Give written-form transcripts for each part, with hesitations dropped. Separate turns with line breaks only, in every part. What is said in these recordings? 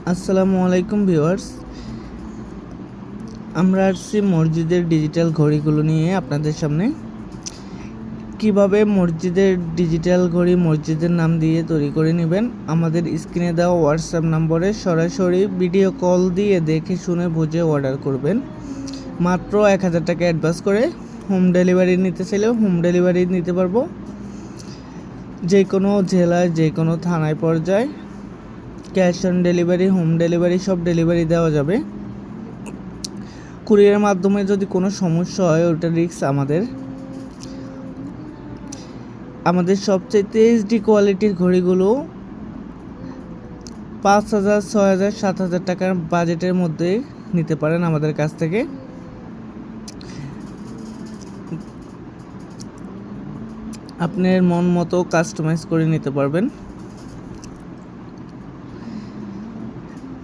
আসসালামু আলাইকুম ভিউয়ার্স, আমরা আসছি মসজিদের ডিজিটাল ঘড়িগুলো নিয়ে আপনাদের সামনে। কিভাবে মসজিদের ডিজিটাল ঘড়ি মসজিদের নাম দিয়ে তৈরি করে নেবেন, আমাদের স্ক্রিনে দেওয়া হোয়াটসঅ্যাপ নম্বরে সরাসরি ভিডিও কল দিয়ে দেখে শুনে বুঝে অর্ডার করবেন। মাত্র 1000 টাকা অ্যাডভান্স করে হোম ডেলিভারি নিতে চাইলে হোম ডেলিভারি নিতে পারবো। যে কোনো জেলায় যে কোনো থানায় পর্যায়ে cash on delivery, home delivery সব ডেলিভারি দেওয়া যাবে। কুরিয়ারের মাধ্যমে যদি কোনো সমস্যা হয় ওটা রিস্ক আমাদের সবচেয়ে এইচডি কোয়ালিটির ঘড়িগুলো 5000, 6000, 7000 টাকার বাজেটের মধ্যে নিতে পারেন আমাদের কাছ থেকে। আপনার মন মতো কাস্টমাইজ করে নিতে পারবেন,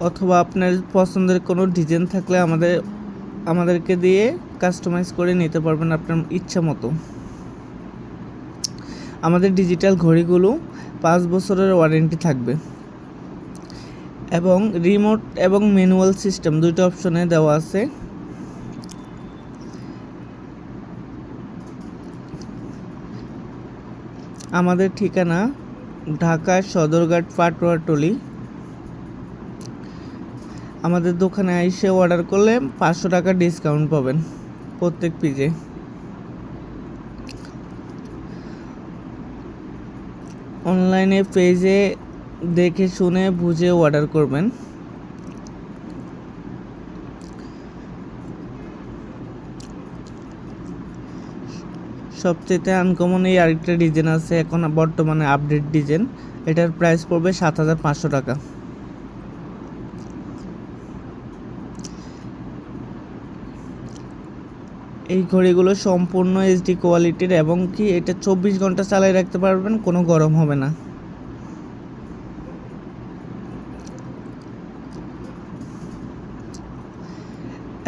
অথবা আপনার পছন্দের কোনো ডিজাইন থাকলে আমাদেরকে দিয়ে কাস্টমাইজ করে নিতে পারবেন আপনার ইচ্ছা মতো। আমাদের ডিজিটাল ঘড়িগুলো 5 বছরের ওয়ারেন্টি থাকবে এবং রিমোট এবং ম্যানুয়াল সিস্টেম দুটো অপশনে দেওয়া আছে। আমাদের ঠিকানা ঢাকা সদরঘাট পাটোয়ারটলি। আমাদের দোকানে এসে অর্ডার করলে 500 টাকা ডিসকাউন্ট পাবেন প্রত্যেক পিজে। অনলাইনে পেজে দেখে শুনে বুঝে অর্ডার করবেন। সবচেয়ে আনকমন এই আরেকটা ডিজাইন আছে এখন বর্তমানে আপডেট ডিজাইন, এটার প্রাইস পড়বে 7500 টাকা। এই ঘড়িগুলো সম্পূর্ণ এইচডি কোয়ালিটির এবং কি এটা 24 ঘন্টা চালিয়ে রাখতে পারবেন, কোনো গরম হবে না।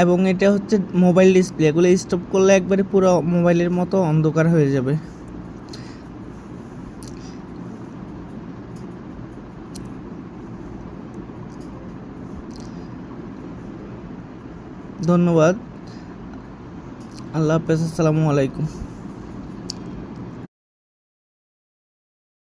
এবং এটা হচ্ছে মোবাইল ডিসপ্লে, এগুলো স্টপ করলে একবারে পুরো মোবাইলের মতো অন্ধকার হয়ে যাবে। ধন্যবাদ। আল্লাহ হাফেজ, আসসালামু আলাইকুম।